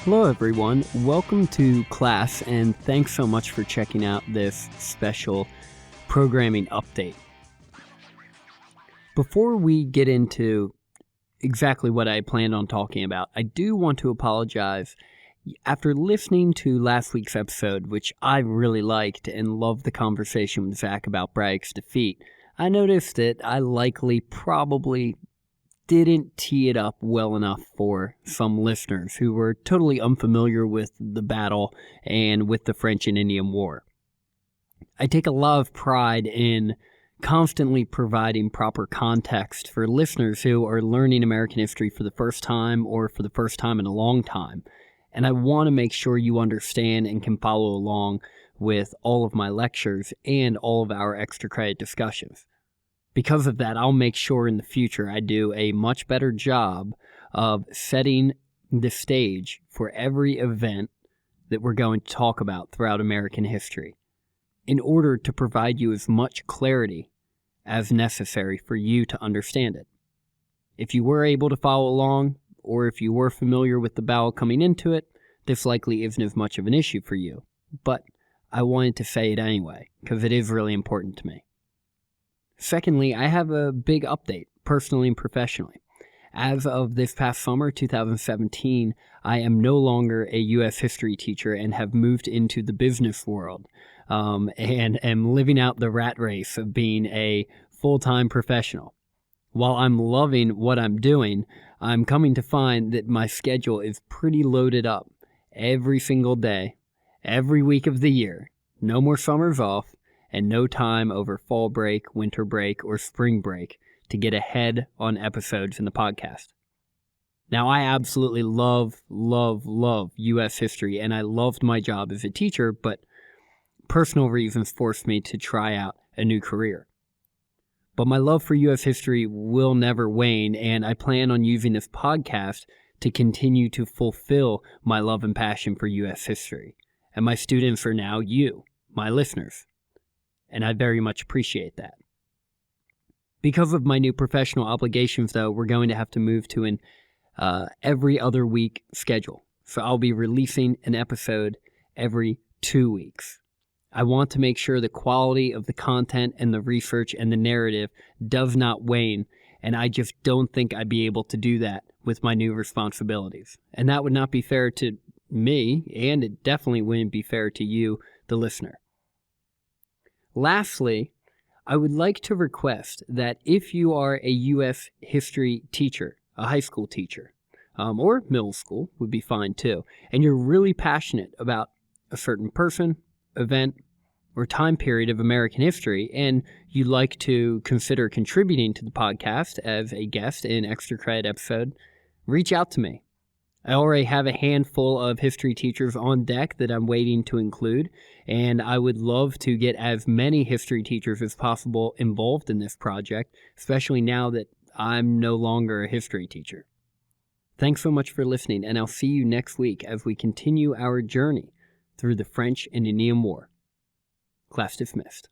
Hello everyone, welcome to class and thanks so much for checking out this special programming update. Before we get into exactly what I planned on talking about, I do want to apologize. After listening to last week's episode, which I really liked and loved the conversation with Zach about Bragg's defeat, I noticed that I probably didn't tee it up well enough for some listeners who were totally unfamiliar with the battle and with the French and Indian War. I take a lot of pride in constantly providing proper context for listeners who are learning American history for the first time or for the first time in a long time. And I want to make sure you understand and can follow along with all of my lectures and all of our extra credit discussions. Because of that, I'll make sure in the future I do a much better job of setting the stage for every event that we're going to talk about throughout American history in order to provide you as much clarity as necessary for you to understand it. If you were able to follow along, or if you were familiar with the battle coming into it, this likely isn't as much of an issue for you. But I wanted to say it anyway, because it is really important to me. Secondly, I have a big update, personally and professionally. As of this past summer, 2017, I am no longer a U.S. history teacher and have moved into the business world and am living out the rat race of being a full-time professional. While I'm loving what I'm doing, I'm coming to find that my schedule is pretty loaded up every single day, every week of the year. No more summers off. And no time over fall break, winter break, or spring break to get ahead on episodes in the podcast. Now, I absolutely love U.S. history, and I loved my job as a teacher, but personal reasons forced me to try out a new career. But my love for U.S. history will never wane, and I plan on using this podcast to continue to fulfill my love and passion for U.S. history. And my students are now you, my listeners. And I very much appreciate that. Because of my new professional obligations, though, we're going to have to move to an every other week schedule. So I'll be releasing an episode every 2 weeks. I want to make sure the quality of the content and the research and the narrative does not wane, and I just don't think I'd be able to do that with my new responsibilities. And that would not be fair to me, and it definitely wouldn't be fair to you, the listener. Lastly, I would like to request that if you are a U.S. history teacher, a high school teacher, or middle school would be fine too, and you're really passionate about a certain person, event, or time period of American history, and you'd like to consider contributing to the podcast as a guest in an extra credit episode, reach out to me. I already have a handful of history teachers on deck that I'm waiting to include, and I would love to get as many history teachers as possible involved in this project, especially now that I'm no longer a history teacher. Thanks so much for listening, and I'll see you next week as we continue our journey through the French and Indian War. Class dismissed.